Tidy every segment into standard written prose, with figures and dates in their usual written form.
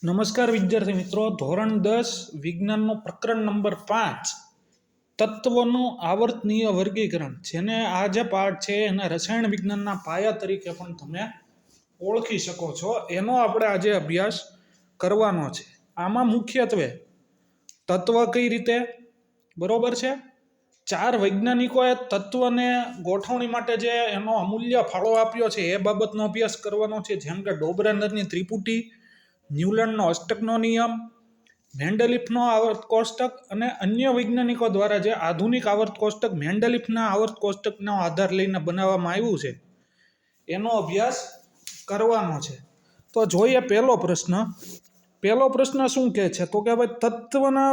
નમસ્કાર વિદ્યાર્થી મિત્રો, ધોરણ 10 વિજ્ઞાનનો પ્રકરણ નંબર 5 તત્વનું આવર્તનીય વર્ગીકરણ, જેને આ જે પાઠ છે એને રસાયણ વિજ્ઞાનના પાયા તરીકે પણ તમે ઓળખી શકો છો, એનો આપણે આજે અભ્યાસ કરવાનો છે. આમાં મુખ્યત્વે તત્વ કઈ રીતે, બરોબર છે, 4 વૈજ્ઞાનિકોએ તત્વને ગોઠવણી માટે જે એનો અમૂલ્ય ફાળો આપ્યો છે એ બાબતનો અભ્યાસ કરવાનો છે, જેમ કે ડોબરેનરની ત્રિપુટી, ન્યુલનનો અષ્ટકનો નિયમ, મેન્ડેલિફનો આવર્ત કોષ્ટક અને અન્ય વૈજ્ઞાનિકો દ્વારા જે આધુનિક આવર્ત કોષ્ટક મેન્ડેલિફના આવર્ત કોષ્ટકનો આધાર લઈને બનાવવામાં આવ્યું છે એનો અભ્યાસ કરવાનો છે. તો જોઈએ પહેલો પ્રશ્ન શું કહે છે, તો કે ભાઈ તત્વના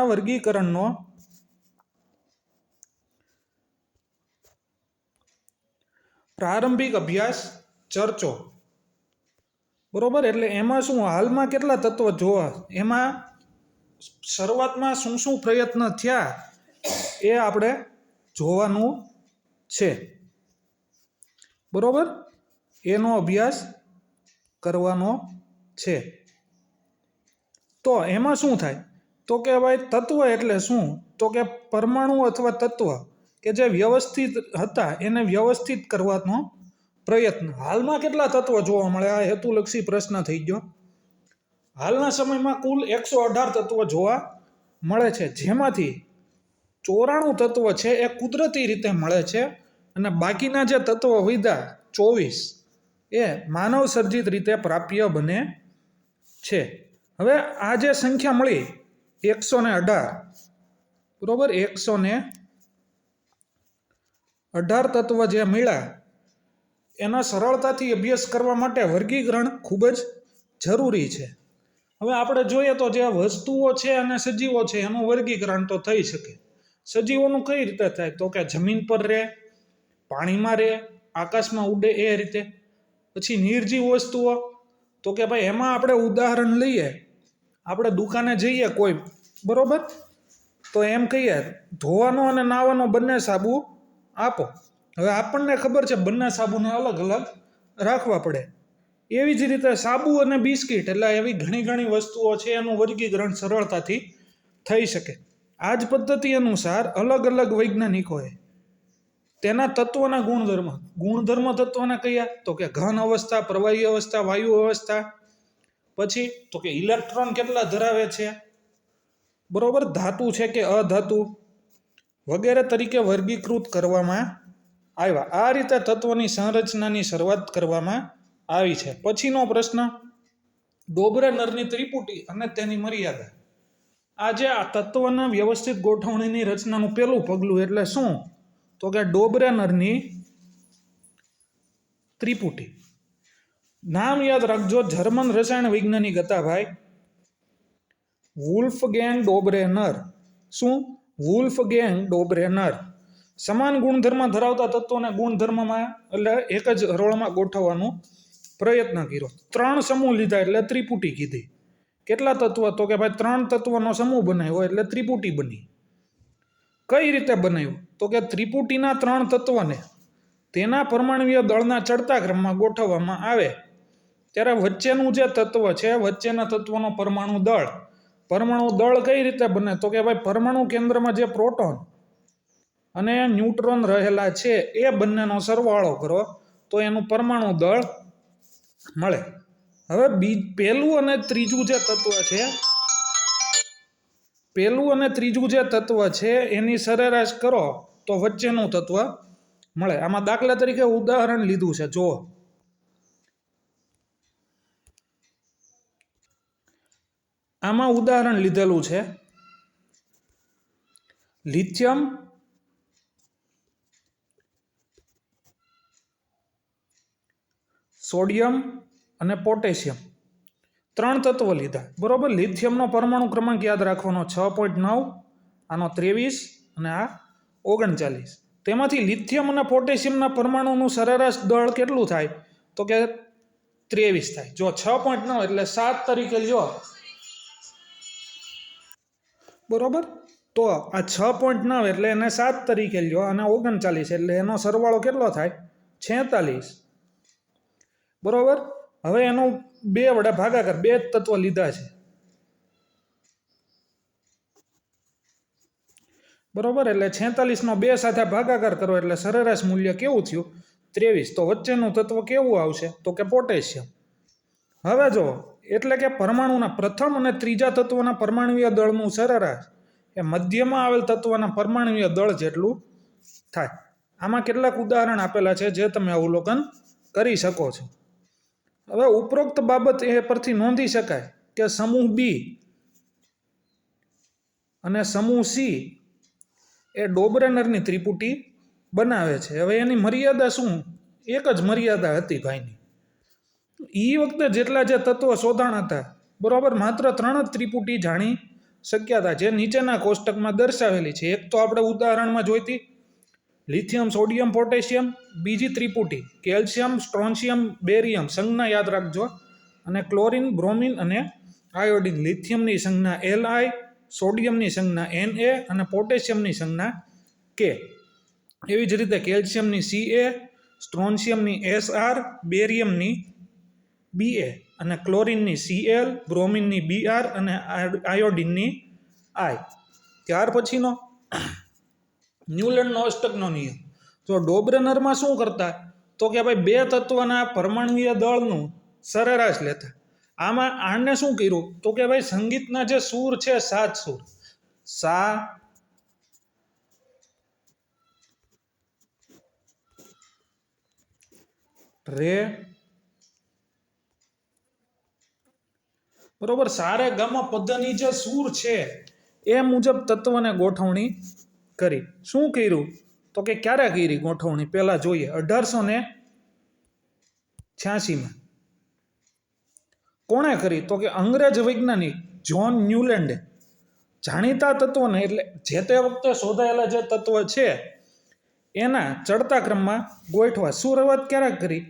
વર્ગીકરણનો પ્રારંભિક અભ્યાસ ચર્ચો. બરોબર, એટલે એમાં શું, હાલમાં કેટલા તત્વ જોવા, એમાં શરૂઆતમાં શું શું પ્રયત્ન થયા એ આપણે જોવાનું છે. બરોબર, એનો અભ્યાસ કરવાનો છે. તો એમાં શું થાય, તો કે ભાઈ તત્વ એટલે શું, તો કે પરમાણુ અથવા તત્વ કે જે વ્યવસ્થિત હતા એને વ્યવસ્થિત કરવાનો પ્રયત્ન. હાલમાં કેટલા તત્વ જોવા મળે, આ હેતુલક્ષી પ્રશ્ન થઈ ગયો. હાલના સમયમાં કુલ 118 તત્વ જોવા મળે છે, જેમાંથી 94 તત્વ છે એ કુદરતી રીતે મળે છે અને બાકીના જે તત્વો વધ્યા 24 એ માનવ સર્જિત રીતે પ્રાપ્ય બને છે. હવે આ જે સંખ્યા મળી 118, બરોબર, 118 તત્વ જે મળ્યા એના સરળતાથી અભ્યાસ કરવા માટે વર્ગીકરણ ખૂબ જ જરૂરી છે. હવે આપણે જોઈએ તો જે વસ્તુઓ છે અને સજીવો છે એનું વર્ગીકરણ તો થઈ શકે. સજીવોનું કઈ રીતે થાય, તો કે જમીન પર રહે, પાણીમાં રહે, આકાશમાં ઉડે એ રીતે. પછી નિર્જીવ વસ્તુઓ, તો કે ભાઈ એમાં આપણે ઉદાહરણ લઈએ, આપણે દુકાને જઈએ કોઈ, બરોબર, તો એમ કહીએ ધોવાનો અને નાહવાનો બંને સાબુ આપો. હવે આપણને ખબર છે બંને સાબુને અલગ અલગ રાખવા પડે. એવી જ રીતે સાબુ અને બિસ્કિટ, એટલે એવી ઘણી વસ્તુઓ છે એનું વર્ગીકરણ સરળતાથી થઈ શકે. આ જ પદ્ધતિ અનુસાર અલગ અલગ વૈજ્ઞાનિકોએ તેના તત્વના ગુણધર્મ તત્વના કયા, તો કે ઘન અવસ્થા, પ્રવાહી અવસ્થા, વાયુ અવસ્થા, પછી તો કે ઇલેક્ટ્રોન કેટલા ધરાવે છે, બરોબર, ધાતુ છે કે અધાતુ વગેરે તરીકે વર્ગીકૃત કરવામાં આવ્યા. આ રીતે તત્વની સંરચનાની શરૂઆત કરવામાં આવી છે. પછીનો પ્રશ્ન, ડોબરેનરની ત્રિપુટી અને તેની મર્યાદા. આજે આ તત્વના વ્યવસ્થિત ગોઠવણીની રચનાનું પહેલું પગલું એટલે શું, તો કે ડોબરેનરની ત્રિપુટી. નામ યાદ રાખજો, જર્મન રસાયણ વૈજ્ઞાનિક હતા ભાઈ વુલ્ફગેંગ ડોબરેનર. શું, વુલ્ફગેંગ ડોબરેનર. સમાન ગુણધર્મ ધરાવતા તત્વોને ગુણધર્મમાં એટલે એક જ હરોળમાં ગોઠવવાનો પ્રયત્ન કર્યો. 3 સમૂહ લીધા એટલે ત્રિપુટી કીધી. કેટલા તત્વ, તો કે ભાઈ 3 તત્વનો સમૂહ બનાવ્યો એટલે ત્રિપુટી બની. કઈ રીતે બનાવ્યું, તો કે ત્રિપુટીના 3 તત્વને તેના પરમાણુય દળના ચડતા ક્રમમાં ગોઠવવામાં આવે ત્યારે વચ્ચેનું જે તત્વ છે, વચ્ચેના તત્વનો પરમાણુ દળ કઈ રીતે બને, તો કે ભાઈ પરમાણુ કેન્દ્રમાં જે પ્રોટોન અને ન્યુટ્રોન રહેલા છે એ બંનેનો સરવાળો કરો તો એનું પરમાણુ દળ મળે. હવે પહેલું અને ત્રીજું જે તત્વ છે એની સરેરાશ કરો તો વચ્ચેનું તત્વ મળે. આમાં દાખલા તરીકે ઉદાહરણ લીધું છે, જો આમાં ઉદાહરણ લીધેલું છે લિથિયમ, સોડિયમ અને પોટેશિયમ. 3 તત્વ લીધા, બરોબર. લિથિયમનો પરમાણુ ક્રમાંક યાદ રાખવાનો 6.9, આનો 23 અને આ 39. તેમાંથી લિથિયમ અને પોટેશિયમના પરમાણુનું સરેરાશ દળ કેટલું થાય, તો કે 23 થાય. જો 6.9 એટલે 7 તરીકે લ્યો, બરોબર, તો આ 6.9 એટલે એને 7 તરીકે લ્યો અને 39 એટલે એનો સરવાળો કેટલો થાય, 46. બરોબર. હવે એનો 2 વડે ભાગાકાર, 2 જ તત્વ લીધા છે, બરોબર. એટલે 46નો 2 સાથે ભાગાકાર કરો એટલે સરેરાશ મૂલ્ય કેવું થયું? 23. તો વચ્ચેનું તત્વ કેવું આવશે? તો કે પોટેશિયમ. હવે જો એટલે કે પરમાણુના પ્રથમ અને ત્રીજા તત્વના પરમાણુય દળનું સરેરાશ એ મધ્યમાં આવેલ તત્વના પરમાણુય દળ જેટલું થાય. આમાં કેટલાક ઉદાહરણ આપેલા છે જે તમે અવલોકન કરી શકો છો. હવે ઉપરોક્ત બાબત એ પરથી નોંધી શકાય કે સમૂહ બી અને સમૂહ સી એ ડોબરેનરની ત્રિપુટી બનાવે છે. હવે એની મર્યાદા શું? એક જ મર્યાદા હતી ભાઈની. એ વખતે જેટલા જે તત્વો શોધાણ હતા, બરોબર, માત્ર 3 જ ત્રિપુટી જાણી શક્યા હતા, જે નીચેના કોષ્ટકમાં દર્શાવેલી છે. એક તો આપણે ઉદાહરણમાં જોઈતી લિથિયમ, સોડિયમ, પોટેશિયમ. બીજી ત્રિપુટી કેલ્શિયમ, સ્ટ્રોન્શિયમ, બેરિયમ, સંજ્ઞા યાદ રાખજો, અને ક્લોરિન, બ્રોમિન અને આયોડિન. લિથિયમની સંજ્ઞા Li, સોડિયમની સંજ્ઞા Na અને પોટેશિયમની સંજ્ઞા K. એવી જ રીતે કેલ્શિયમની Ca, સ્ટ્રોન્શિયમની Sr, બેરિયમની Ba અને ક્લોરિનની Cl, બ્રોમિનની Br અને આયોડિનની I. ત્યાર પછીનો ન્યુલેન્ડનો અષ્ટકનો નિયમ. તો ડોબરેનરમાં શું કરતા? તો કે ભાઈ 2 તત્વના પરમાણુય દળનું સરેરાશ લેતા. આમાં આને શું કર્યું? તો કે ભાઈ સંગીતના જે સૂર છે, 7 સૂર, સા, રે, બરોબર, સારે ગમ પદની જે સૂર છે એ મુજબ તત્વને ગોઠવણી કરી. શું કર્યું? તો કે ક્યારે કરી ગોઠવણી? પહેલા જોઈએ 1886માં. કોણે કરી? તો કે અંગ્રેજ વૈજ્ઞાનિક જ્હોન ન્યુલેન્ડે જાણીતા તત્વોને, એટલે જે તે વખતે શોધાયેલા જે તત્વ છે એના ચડતા ક્રમમાં ગોઠવા. શરૂઆત ક્યારે કરી?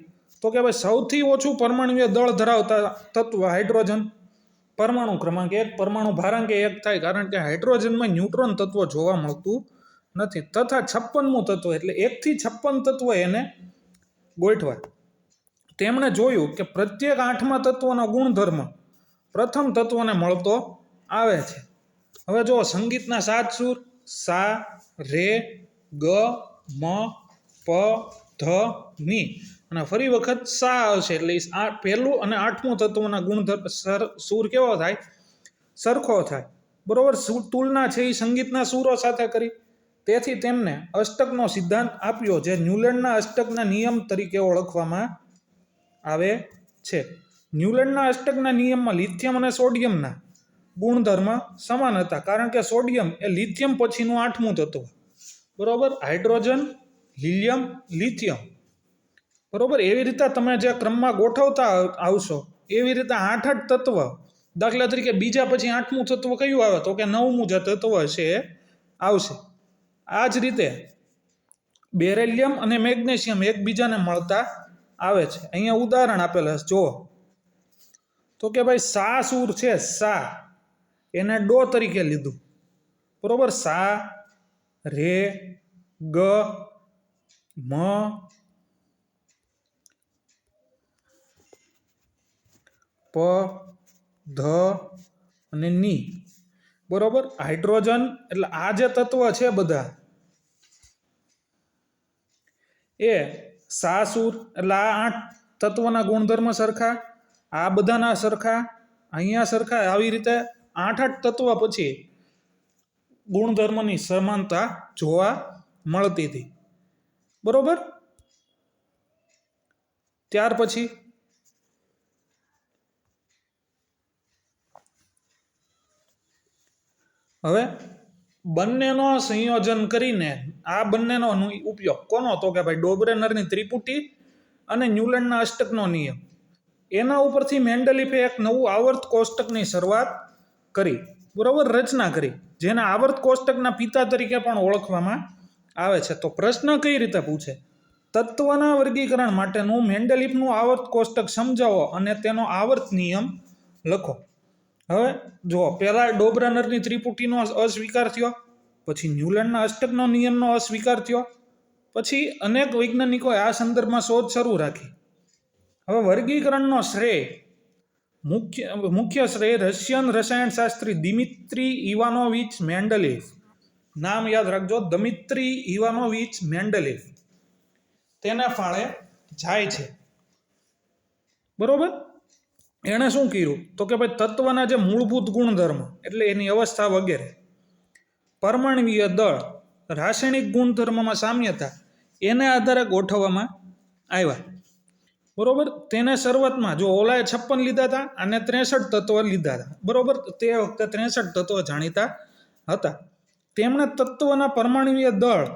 તો કે ભાઈ સૌથી ઓછું પરમાણુય દળ ધરાવતા તત્વ હાઇડ્રોજન, પરમાણુ ક્રમાંક 1, પરમાણુ ભારાંક 1 થાય, કારણ કે હાઇડ્રોજનમાં ન્યુટ્રોન તત્વ જોવા મળતું નથી. તથા 56મું તત્વ, એટલે 1 થી 56 તત્વ એને ગોઠવા. તેમણે જોયું કે પ્રત્યેક 8મા તત્વનો ગુણધર્મ પ્રથમ તત્વને મળતો આવે છે. હવે જો સંગીતના 7 સૂર, સા, રે, ગ, મ, પ, ધ, ની, અને ફરી વખત સા આવશે, એટલે પહેલું અને 8મું તત્વના ગુણધર્મ સૂર કેવો થાય? સરખો થાય, બરોબર. તુલના છે એ સંગીતના સૂરો સાથે કરી. તેથી તેમને અષ્ટકનો સિદ્ધાંત આપ્યો, જે ન્યુલેન્ડના અષ્ટકના નિયમ તરીકે ઓળખવામાં આવે છે. ન્યુલેન્ડના અષ્ટકના નિયમમાં લિથિયમ અને સોડિયમના ગુણધર્મ સમાન હતા, કારણ કે સોડિયમ એ લિથિયમ પછીનું 8મું તત્વ, બરોબર. હાઇડ્રોજન, હિલિયમ, લિથિયમ, બરોબર. એવી રીતે તમે જે ક્રમમાં ગોઠવતા આવશો એવી રીતે 8 તત્વ, દાખલા તરીકે બીજા પછી 8મું તત્વ કયું આવે? તો કે 9મું જે તત્વ છે એ આવશે. આ જ રીતે બેરેલિયમ અને મેગ્નેશિયમ એકબીજાને મળતા આવે છે. અહીંયા ઉદાહરણ આપેલા છે, જુઓ. તો કે ભાઈ સા સૂર છે, સા, એને ડો તરીકે લીધું, બરોબર. સા, રે, ગ, મ, પ, ધ અને ની, બરોબર. હાઇડ્રોજન, એટલે આ જે તત્વ છે બધા એ સા સૂર, એટલે આ 8 તત્વના ગુણધર્મ સરખા, આ બધાના સરખા, અહીંયા સરખા. આવી રીતે 8 તત્વ પછી ગુણધર્મની સમાનતા જોવા મળતી હતી, બરોબર. ત્યાર પછી હવે બંનેનો સંયોજન કરીને આ બંનેનો ઉપયોગ કોનો? તો કે ભાઈ ડોબરેનરની ત્રિપુટી અને ન્યુલેન્ડના અષ્ટકનો નિયમ. એના ઉપરથી મેન્ડેલિફે એક નવું આવર્ત કોષ્ટકની શરૂઆત કરી, બરોબર, રચના કરી, જેને આવર્ત કોષ્ટકના પિતા તરીકે પણ ઓળખવામાં આવે છે. તો પ્રશ્ન કઈ રીતે પૂછે? તત્વના વર્ગીકરણ માટેનું મેન્ડેલિફનું આવર્ત કોષ્ટક સમજાવો અને તેનો આવર્ત નિયમ લખો. હવે જો પહેલા ડોબરેનરની ત્રિપુટીનો અસ્વીકાર થયો, પછી ન્યુલેન્ડના અષ્ટકનો નિયમનો અસ્વીકાર થયો, પછી અનેક વૈજ્ઞાનિકોએ આ સંદર્ભમાં શોધ શરૂ રાખી. હવે વર્ગીકરણનો શ્રેય મુખ્ય શ્રેય રશિયન રસાયણશાસ્ત્રી દિમિત્રી ઇવાનોવિચ મેન્ડેલિવ, નામ યાદ રાખજો, દમિત્રી ઇવાનોવિચ મેન્ડેલિવ, તેને ફાળે જાય છે. બરોબર. એણે શું કર્યું તો કે ભાઈ તત્વના જે મૂળભૂત ગુણધર્મ એટલે એની અવસ્થા વગેરે, પરમાણવીય દળ, રાસાયણિક ગુણધર્મમાં સામ્યતા, એને આધારે ગોઠવવામાં આવ્યા. બરોબર. તેને શરૂઆતમાં જો ઓલાએ 56 લીધા હતા અને 63 તત્વ લીધા હતા. બરોબર. તે વખતે 63 તત્વ જાણીતા હતા. તેમણે તત્વના પરમાણવીય દળ,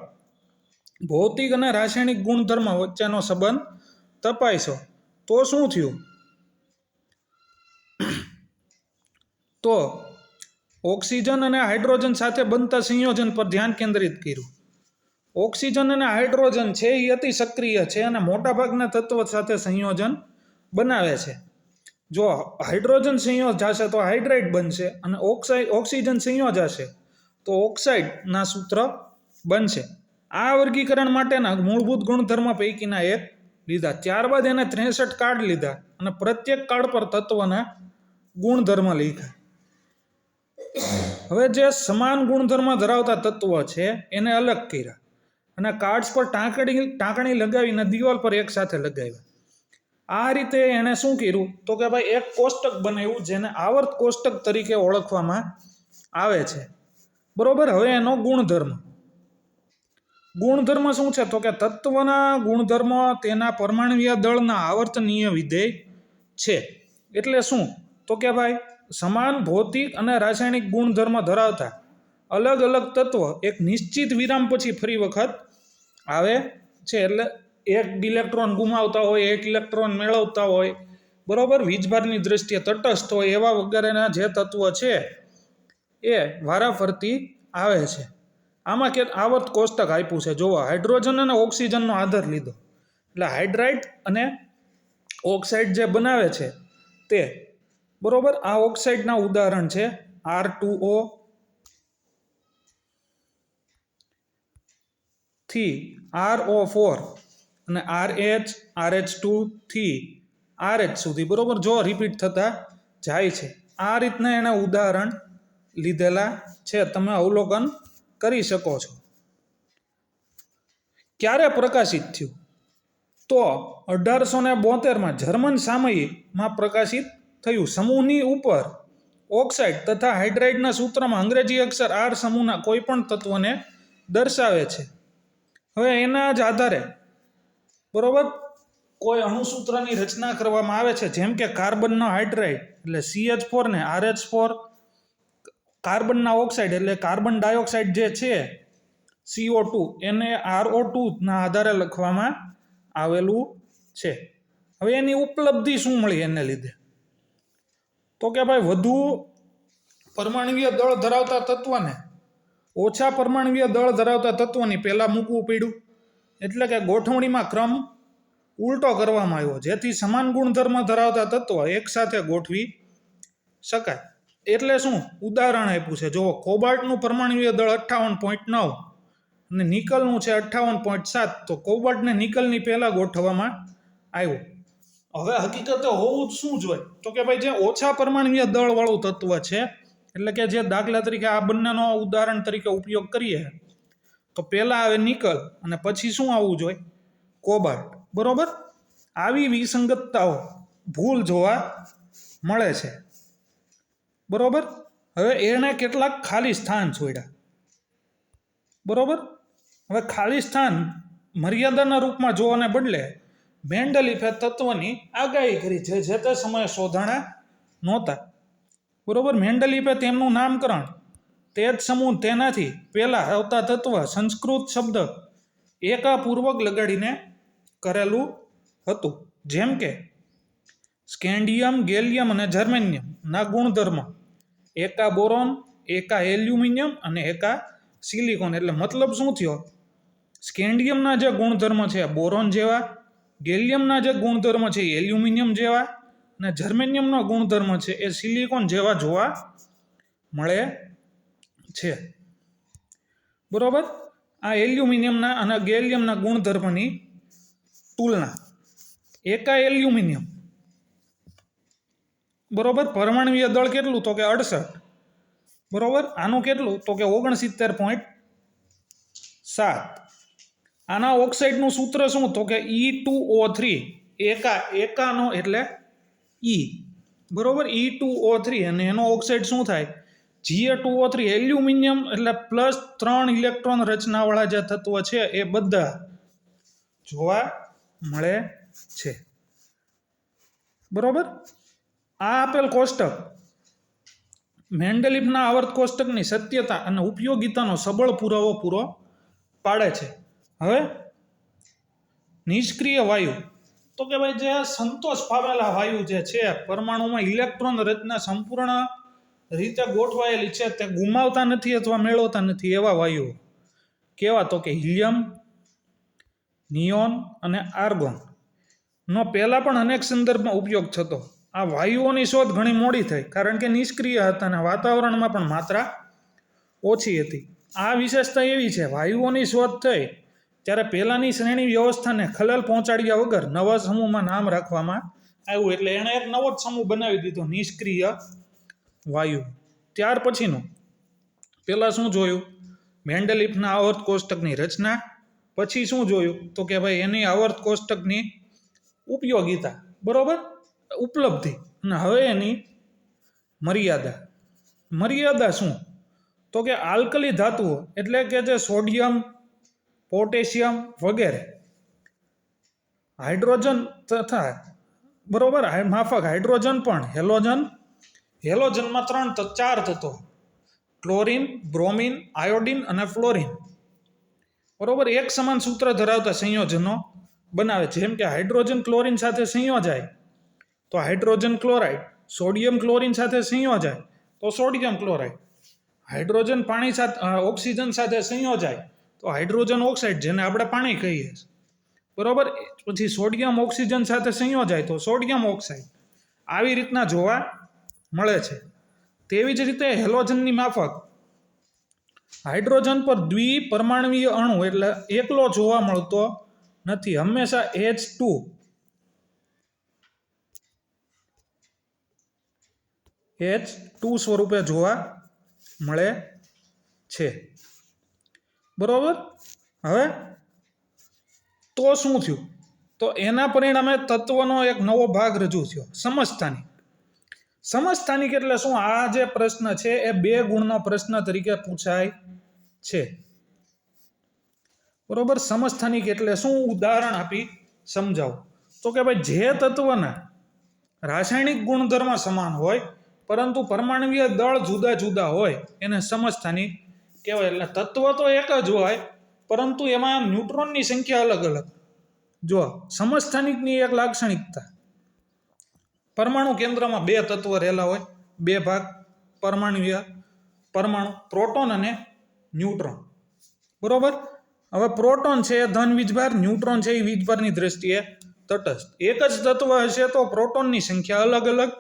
ભૌતિક અને રાસાયણિક ગુણધર્મ વચ્ચેનો સંબંધ તપાસ્યો. તો શું થયું? તો ઓક્સિજન અને હાઇડ્રોજન સાથે બનતા સંયોજન પર ધ્યાન કેન્દ્રિત કર્યું. ઓક્સિજન અને હાઇડ્રોજન છે એ અતિ સક્રિય છે અને મોટાભાગના તત્વ સાથે સંયોજન બનાવે છે. જો હાઇડ્રોજન સંયોજાશે તો હાઇડ્રાઇડ બનશે અને ઓક્સિજન સંયોજાશે તો ઓક્સાઇડના સૂત્ર બનશે. આ વર્ગીકરણ માટેના મૂળભૂત ગુણધર્મ પૈકીના એક લીધા. ત્યારબાદ એને 63 કાર્ડ લીધા અને પ્રત્યેક કાર્ડ પર તત્વના ગુણધર્મ લખ્યા. હવે જે સમાન ગુણધર્મ ધરાવતા તત્વો છે એને અલગ કર્યા અને કાર્ડ્સ પર ટાંકણી લગાવીને દિવાલ પર એક સાથે લગાવ્યા. આ રીતે એણે શું કર્યું તો કે ભાઈ એક કોષ્ટક બનાવ્યું જેને આવર્ત કોષ્ટક તરીકે ઓળખવામાં આવે છે. બરોબર. હવે એનો ગુણધર્મ શું છે તો કે તત્વના ગુણધર્મ તેના પરમાણવીય દળના આવર્તનીય વિધેય છે. એટલે શું તો કે ભાઈ સમાન ભૌતિક અને રાસાયણિક ગુણધર્મ ધરાવતા અલગ અલગ તત્વ એક નિશ્ચિત વિરામ પછી ફરી વખત આવે છે. એટલે એક ઇલેક્ટ્રોન ગુમાવતા હોય, એક ઇલેક્ટ્રોન મેળવતા હોય, બરોબર, વીજભારની દ્રષ્ટિએ તટસ્થ હોય, એવા વગેરેના જે તત્વ છે એ વારાફરતી આવે છે. આમાં કે આવર્ત કોષ્ટક આપ્યું છે. જોવો, હાઇડ્રોજન અને ઓક્સિજનનો આધાર લીધો એટલે હાઇડ્રાઇડ અને ઓક્સાઇડ જે બનાવે છે તે, બરોબર, આ ઓક્સાઇડના ઉદાહરણ છે R2O થી RO4 અને RH, RH2 થી RH સુધી, બરોબર, જો રિપીટ થતા જાય છે. આ રીતના એના ઉદાહરણ લીધેલા છે, તમે અવલોકન કરી શકો છો. ક્યારે પ્રકાશિત થયું તો 1872માં જર્મન સામયિકમાં પ્રકાશિત થયું. સમૂહની ઉપર ઓક્સાઇડ તથા હાઇડ્રાઇડના સૂત્રમાં અંગ્રેજી અક્ષર R સમૂહના કોઈ પણ તત્વને દર્શાવે છે. હવે એના જ આધારે, બરોબર, કોઈ અણુસૂત્રની રચના કરવામાં આવે છે. જેમ કે કાર્બનનો હાઇડ્રાઇડ એટલે CH4 ને RH4, કાર્બનના ઓક્સાઇડ એટલે કાર્બન ડાયોક્સાઇડ જે છે CO2 એને RO2 ના આધારે લખવામાં આવેલું છે. હવે એની ઉપલબ્ધિ શું મળી એને લીધે તો કે ભાઈ વધુ પરમાણવીય દળ ધરાવતા તત્વને ઓછા પરમાણવીય દળ ધરાવતા તત્વની પહેલાં મૂકવું પડ્યું. એટલે કે ગોઠવણીમાં ક્રમ ઉલટો કરવામાં આવ્યો, જેથી સમાન ગુણધર્મ ધરાવતા તત્વ એકસાથે ગોઠવી શકાય. એટલે શું ઉદાહરણ આપ્યું છે. જુઓ, કોબાલ્ટનું પરમાણવીય દળ 58.9 અને નિકલનું છે 58.7. તો કોબાલ્ટને નિકલની પહેલાં ગોઠવવામાં આવ્યું. હવે હકીકતે હોવું શું જોઈએ તો કે ભાઈ જે ઓછા પરમાણવીય દળવાળું તત્વ છે, એટલે કે જે દાખલા તરીકે આ બંનેનો ઉદાહરણ તરીકે ઉપયોગ કરીએ તો પહેલાં આવે નિકલ અને પછી શું આવવું જોઈએ? કોબાલ્ટ. બરોબર. આવી વિસંગતતાઓ, ભૂલ જોવા મળે છે. બરોબર. હવે એને કેટલાક ખાલી સ્થાન છોડ્યા. બરોબર. હવે ખાલી સ્થાન મર્યાદાના રૂપમાં જોવાને બદલે મેન્ડેલિફે તત્વની આગાહી કરી છે જે તે સમયે શોધાણા નહોતા. બરોબર. મેન્ડેલિફે તેમનું નામકરણ તે જ સમૂહ તેનાથી પહેલાં આવતા તત્વ સંસ્કૃત શબ્દ એકાપૂર્વક લગાડીને કરેલું હતું. જેમ કે સ્કેન્ડિયમ, ગેલિયમ અને જર્મેનિયમના ગુણધર્મ એકા બોરોન, એકા એલ્યુમિનિયમ અને એકા સિલિકોન. એટલે મતલબ શું થયો? સ્કેન્ડિયમના જે ગુણધર્મ છે બોરોન જેવા, ગેલિયમના જે ગુણધર્મ છે એલ્યુમિનિયમ જેવા અને જર્મેનિયમનો ગુણધર્મ છે એ સિલિકોન જેવા જોવા મળે છે. બરોબર. આ એલ્યુમિનિયમના અને ગેલિયમના ગુણધર્મની તુલના એકા એલ્યુમિનિયમ, બરોબર. પરમાણુય દળ કેટલું? તો કે 68, બરોબર. આનું કેટલું? તો કે 69.7. આના ઓક્સાઇડનું સૂત્ર શું? તો કે E2O3. એકાનો એટલે E, બરોબર. E2O3 અને એનો ઓક્સાઇડ શું થાય? Ga2O3. એલ્યુમિનિયમ એટલે +3 ઇલેક્ટ્રોન રચનાવાળા જે તત્વ છે એ બધા જોવા મળે છે, બરોબર. આ આપેલ કોષ્ટક મેન્ડેલિફના આવર્ત કોષ્ટકની સત્યતા અને ઉપયોગિતાનો સબળ પુરાવો પૂરો પાડે છે. હવે નિષ્ક્રિય વાયુ, તો કે ભાઈ જે સંતોષ પામેલા વાયુ જે છે, પરમાણુમાં ઇલેક્ટ્રોન રચના સંપૂર્ણ રીતે ગોઠવાયેલી છે, તે ગુમાવતા નથી અથવા મેળવતા નથી એવા વાયુઓ કેવા? તો કે હિલિયમ, નિયોન અને આર્ગોન નો પહેલા પણ અનેક સંદર્ભમાં ઉપયોગ થતો. આ વાયુઓની શોધ ઘણી મોડી થઈ, કારણ કે નિષ્ક્રિય હતા અને વાતાવરણમાં પણ માત્રા ઓછી હતી. આ વિશેષતા એવી છે, વાયુઓની શોધ થઈ ત્યારે પહેલાની શ્રેણી વ્યવસ્થાને ખલેલ પહોંચાડ્યા વગર નવા સમૂહમાં નામ રાખવામાં આવ્યું. એટલે એણે એક નવો જ સમૂહ બનાવી દીધો, નિષ્ક્રિય વાયુ. ત્યાર પછીનું પહેલાં શું જોયું? મેન્ડેલિફના આવર્ત કોષ્ટકની રચના. પછી શું જોયું? તો કે ભાઈ એની આવર્ત કોષ્ટકની ઉપયોગિતા, બરોબર, ઉપલબ્ધિ. અને હવે એની મર્યાદા. મર્યાદા શું? તો કે આલ્કલી ધાતુઓ એટલે કે જે સોડિયમ, પોટેશિયમ વગેરે, હાઇડ્રોજન તથા, બરોબર, માફક હાઇડ્રોજન પણ, હેલોજનમાં 4 તત્વો, ક્લોરીન, બ્રોમિન, આયોડિન અને ફ્લોરિન, બરોબર, એક સમાન સૂત્ર ધરાવતા સંયોજનો બનાવે. જેમ કે હાઇડ્રોજન ક્લોરીન સાથે સંયોજાય તો હાઇડ્રોજન ક્લોરાઇડ, સોડિયમ ક્લોરીન સાથે સંયોજાય તો સોડિયમ ક્લોરાઇડ, હાઇડ્રોજન પાણી સાથે ઓક્સિજન સાથે સંયોજાય તો હાઇડ્રોજન ઓક્સાઇડ, જેને આપણે પાણી કહીએ, બરોબર. પછી સોડિયમ ઓક્સિજન સાથે સંયોજાય તો સોડિયમ ઓક્સાઇડ. આવી રીતના જોવા મળે છે. તેવી જ રીતે હેલોજનની માફક હાઇડ્રોજન પર દ્વિપરમાણવીય અણુ એટલે એકલો જોવા મળતો નથી. હંમેશા H2 સ્વરૂપે જોવા મળે છે, બરોબર. હવે તો શું થયું? તો એના પરિણામે તત્વનો એક નવો ભાગ રજૂ થયો, સમસ્થાનિક. સમસ્થાનિક એટલે શું? આ જે પ્રશ્ન છે એ 2 ગુણનો પ્રશ્ન તરીકે પૂછાય છે, બરોબર. સમસ્થાનિક એટલે શું? ઉદાહરણ આપી સમજાવો. તો કે ભાઈ જે તત્વના રાસાયણિક ગુણધર્મ સમાન હોય પરંતુ પરમાણવીય દળ જુદા જુદા હોય એને સમસ્થાનિક કહેવાય. એટલે તત્વ તો એક જ હોય પરંતુ એમાં ન્યુટ્રોનની સંખ્યા અલગ અલગ. જો સમસ્થાનિકની એક લાક્ષણિકતા, પરમાણુ કેન્દ્રમાં 2 તત્વ રહેલા હોય, 2 ભાગ પરમાણુ, પ્રોટોન અને ન્યુટ્રોન, બરોબર. હવે પ્રોટોન છે એ ધન વીજભાર, ન્યુટ્રોન છે એ વીજભારની દ્રષ્ટિએ તટસ્થ. એક જ તત્વ હશે તો પ્રોટોનની સંખ્યા અલગ અલગ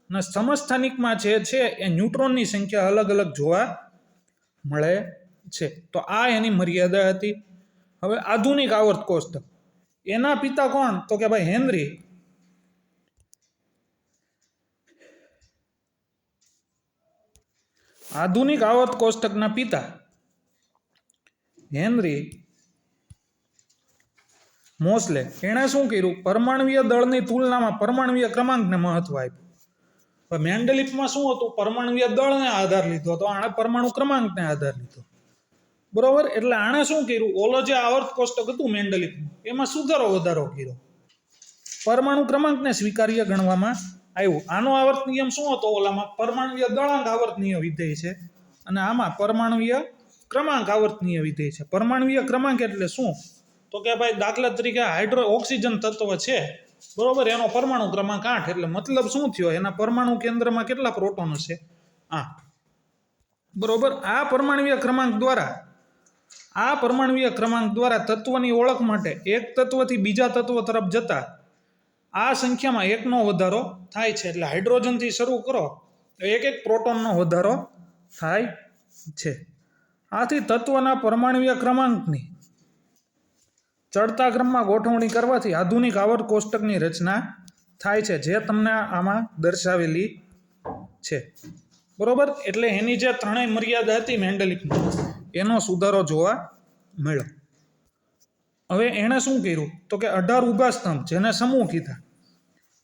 અને સમસ્થાનિકમાં જે છે એ ન્યુટ્રોનની સંખ્યા અલગ અલગ જોવા મળે છે. તો આ એની મર્યાદા હતી. હવે આધુનિક આવર્ત કોષ્ટક, એના પિતા કોણ? તો કે ભાઈ હેનરી. આધુનિક આવર્ત કોષ્ટકના પિતા હેનરી મોસ્લે. એણે શું કર્યું? પરમાણવીય દળની તુલનામાં પરમાણવીય ક્રમાંકને મહત્વ આપ્યું. મેન્ડેલિફમાં શું હતું? પરમાણવીય દળને આધાર લીધો હતો, આણે પરમાણુ ક્રમાંકને આધાર લીધો, બરોબર. એટલે આણે શું કર્યું? ઓલો જે આવર્ત કોષ્ટક હતું મેન્ડેલિફનું, એમાં સુધારો વધારો કર્યો, પરમાણુ ક્રમાંકને સ્વીકાર્ય ગણવામાં આવ્યું. આનો આવર્ત નિયમ શું હતો? ઓલામાં પરમાણવીય દળાંક આવર્તનીય વિધેય છે અને આમાં પરમાણવીય ક્રમાંક આવર્તનીય વિધેય છે. પરમાણવીય ક્રમાંક એટલે શું? તો કે ભાઈ દાખલા તરીકે ઓક્સિજન તત્વ છે, બરોબર, એનો પરમાણુ ક્રમાંક 8. એટલે મતલબ શું થયો? એના પરમાણુ કેન્દ્રમાં કેટલા પ્રોટોન હશે? 8, બરોબર. આ પરમાણવીય ક્રમાંક દ્વારા તત્વની ઓળખ માટે એક તત્વથી બીજા તત્વ તરફ જતા આ સંખ્યામાં 1નો વધારો થાય છે. એટલે હાઇડ્રોજનથી શરૂ કરો તો 1 પ્રોટોનનો વધારો થાય છે. આથી તત્વના પરમાણવીય ક્રમાંકની ચડતા ક્રમમાં ગોઠવણી કરવાથી આધુનિક આવર્ત કોષ્ટકની રચના થાય છે, જે તમને આમાં દર્શાવેલી છે. બરોબર, એટલે એની જે ત્રણેય મર્યાદા હતી મેન્ડેલિફની, એનો સુધારો જોવા મળ્યો. હવે એણે શું કર્યું તો કે 18 ઊભા સ્તંભ જેને સમૂહ કીધા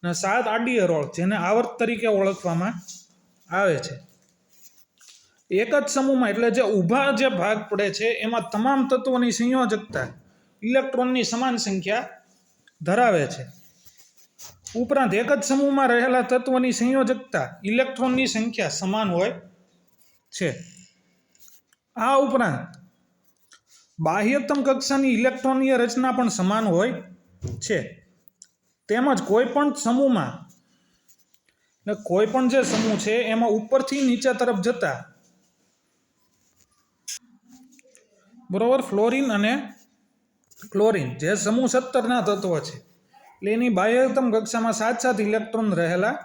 અને 7 આડી હરોળ જેને આવર્ત તરીકે ઓળખવામાં આવે છે. એક જ સમૂહમાં એટલે જે ઊભા જે ભાગ પડે છે એમાં તમામ તત્વોની સંયોજકતા ઇલેક્ટ્રોનની સમાન સંખ્યા ધરાવે છે. ઉપરાંત એક જ સમૂહમાં રહેલા તત્વની સંયોજકતા ઇલેક્ટ્રોનની સંખ્યા સમાન હોય છે. આ ઉપરાંત બાહ્યતમ કક્ષાની ઇલેક્ટ્રોનીય રચના પણ સમાન હોય છે. તેમજ કોઈ પણ સમૂહમાં કોઈ પણ જે સમૂહ છે એમાં ઉપરથી નીચે તરફ જતા બરોબર ફ્લોરિન અને ક્લોરિન જે સમૂહ 17ના તત્વો છે એટલે એની બાહ્યતમ કક્ષામાં 7 ઇલેક્ટ્રોન રહેલા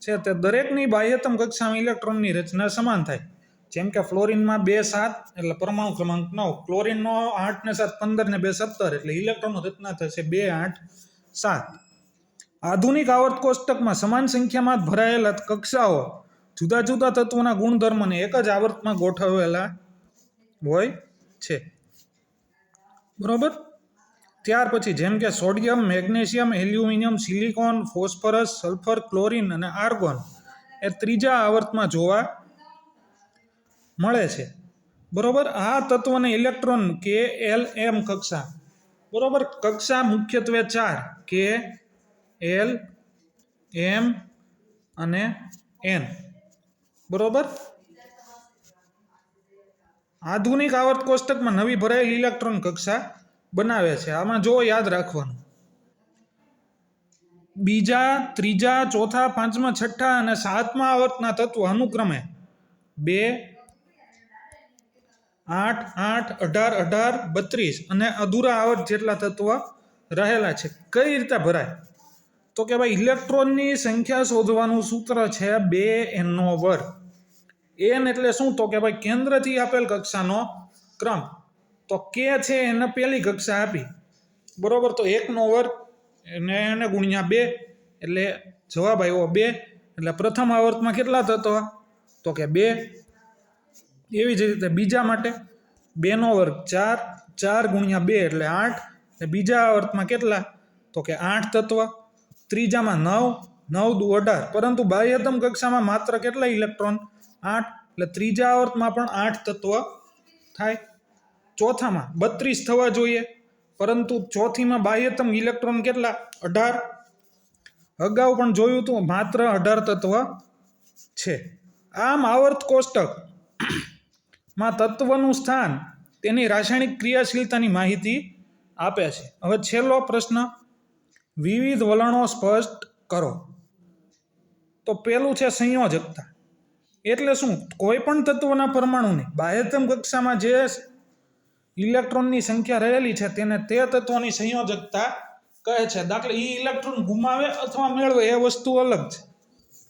છે. તે દરેકની બાહ્યતમ કક્ષામાં ઇલેક્ટ્રોનની રચના સમાન થાય. જેમ કે ફ્લોરિનમાં 2 7 એટલે પરમાણુ ક્રમાંક 9, ક્લોરિનનો 8 ને 7 15 ને 2 17 એટલે ઇલેક્ટ્રોનની રચના થશે 2 8 7. આધુનિક આવર્ત કોષ્ટકમાં સમાન સંખ્યામાં ભરાયેલા કક્ષાઓ જુદા જુદા તત્વોના ગુણધર્મને એક જ આવર્તમાં ગોઠવેલા હોય છે. બરોબર, ત્યાર પછી જેમ કે sodium, magnesium, aluminium, silicon, phosphorus, sulphur, chlorine અને આર્ગોન એ ત્રીજા આવર્તમાં જોવા મળે છે. બરોબર, આ તત્વને ઇલેક્ટ્રોન કે એલ એમ કક્ષા, બરોબર, કક્ષા મુખ્યત્વે 4 કે એલ એમ અને એન. બરોબર, આધુનિક આવર્ત કોષ્ટકમાં નવી ભરાયેલી ઇલેક્ટ્રોન કક્ષા બનાવે છે. આમાં જો યાદ રાખવાનું, બીજા, ત્રીજા, ચોથા, પાંચમા, છઠ્ઠા અને સાતમા આવર્તના તત્વો અનુક્રમે 2 8 8 18 18 32 અને અધૂરા આવર્ત જેટલા તત્વો રહેલા છે. કઈ રીતે ભરાય તો કે ભાઈ ઇલેક્ટ્રોનની સંખ્યા શોધવાનું સૂત્ર છે 2n². એન એટલે શું તો કે ભાઈ કેન્દ્રથી આપેલ કક્ષાનો ક્રમ. તો કે છે એને પહેલી કક્ષા આપી, બરોબર, તો 1² એને ગુણ્યા 2 એટલે જવાબ આવ્યો 2. એટલે પ્રથમ આવર્તમાં કેટલા તત્વ તો કે 2. એવી જ રીતે બીજા માટે 2² 4, 4 ગુણ્યા 2 એટલે 8. બીજા આવર્તમાં કેટલા તો કે 8 તત્વ. ત્રીજામાં 9, 9 દુ 18, પરંતુ બાહ્યતમ કક્ષામાં માત્ર કેટલા ઇલેક્ટ્રોન 8, એટલે ત્રીજા આવર્તમાં પણ 8 તત્વ થાય. ચોથામાં 32 થવા જોઈએ, પરંતુ ચોથીમાં બાહ્યતમ ઇલેક્ટ્રોન કેટલા 18. અગાઉ પણ જોયું હતું માત્ર 18 તત્વ છે. આમ આવર્ત કોષ્ટક માં તત્વનું સ્થાન તેની રાસાયણિક ક્રિયાશીલતાની માહિતી આપે છે. હવે છેલ્લો પ્રશ્ન, વિવિધ વલણો સ્પષ્ટ કરો. તો પેલું છે સંયોજકતા. એટલે શું? કોઈ પણ તત્વના પરમાણુની બાહ્યતમ કક્ષામાં જે ઇલેક્ટ્રોનની સંખ્યા રહેલી છે તેને તે તત્વની સંયોજકતા કહે છે. દાખલા ઇલેક્ટ્રોન ગુમાવે અથવા મેળવે એ વસ્તુ અલગ છે.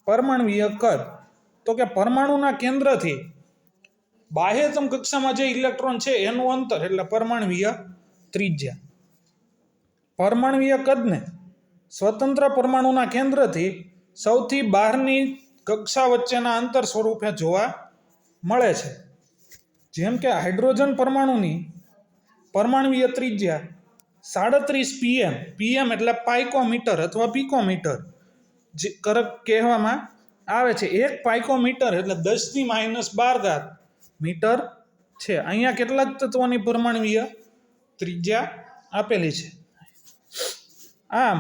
પરમાણ્વીય કદ, તો કે પરમાણુના કેન્દ્રથી બાહ્યતમ કક્ષામાં જે ઇલેક્ટ્રોન છે એનું અંતર એટલે પરમાણ્વીય ત્રિજ્યા. પરમાણ્વીય કદને સ્વતંત્ર પરમાણુના કેન્દ્રથી સૌથી બહારની કક્ષા વચ્ચેના અંતર સ્વરૂપે જોવા મળે છે. જેમ કે હાઇડ્રોજન પરમાણુની પરમાણ્વીય ત્રિજ્યા 37 pm, pm એટલે પાઇકોમીટર અથવા પિકોમીટર જે કહેવામાં આવે છે. 1 પાઇકોમીટર એટલે 10⁻12 મીટર છે. અહીંયા કેટલાક તત્વોની પરમાણ્વીય ત્રિજ્યા આપેલી છે. આમ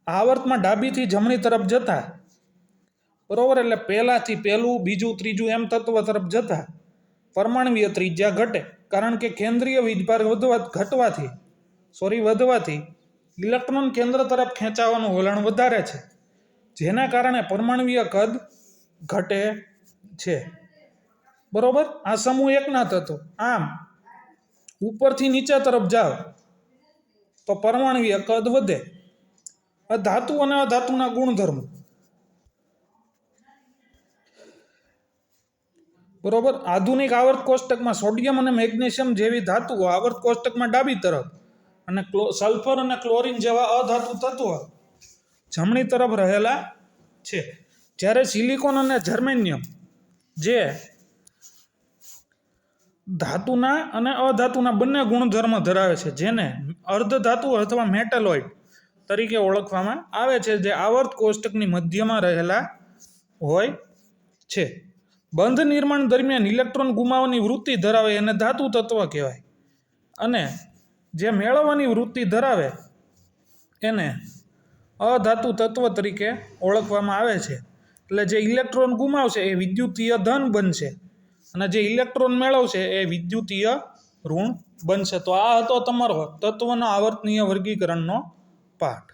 આવર્તમાં ડાબીથી જમણી તરફ જતા, બરોબર, એટલે પહેલાથી પહેલું, બીજું, ત્રીજું એમ તત્વ તરફ જતા પરમાણ્વીય ત્રિજ્યા ઘટે, કારણ કે કેન્દ્રીય વીજભાર વધવાથી ઇલેક્ટ્રોન કેન્દ્ર તરફ ખેંચાવાનું વલણ વધારે છે, જેના કારણે પરમાણ્વીય કદ ઘટે છે. બરોબર, આ સમૂહ 1ના તત્વો. આમ ઉપરથી નીચે તરફ જાઓ તો પરમાણ્વીય કદ વધે. ધાતુ અને અધાતુના ગુણધર્મો, બરોબર, આધુનિક આવર્ત કોષ્ટકમાં સોડિયમ અને મેગ્નેશિયમ જેવી ધાતુઓ આવર્ત કોષ્ટકમાં ડાબી તરફ અને સલ્ફર અને ક્લોરિન જેવા અધાતુ તત્વો જમણી તરફ રહેલા છે. જ્યારે સિલિકોન અને જર્મેનિયમ જે ધાતુના અને અધાતુના બંને ગુણધર્મ ધરાવે છે, જેને અર્ધધાતુ અથવા મેટલોઇડ તરીકે ઓળખવામાં આવે છે, જે આવર્ત કોષ્ટકની મધ્યમાં રહેલા હોય છે. બંધ નિર્માણ દરમિયાન ઇલેક્ટ્રોન ગુમાવવાની વૃત્તિ ધરાવે એને ધાતુ તત્વ કહેવાય, અને જે મેળવવાની વૃત્તિ ધરાવે એને અધાતુ તત્વ તરીકે ઓળખવામાં આવે છે. એટલે જે ઇલેક્ટ્રોન ગુમાવશે એ વિદ્યુતીય ધન બનશે, અને જે ઇલેક્ટ્રોન મેળવશે એ વિદ્યુતીય ઋણ બનશે. તો આ હતો તમારો તત્વના આવર્તનીય વર્ગીકરણનો પાઠ.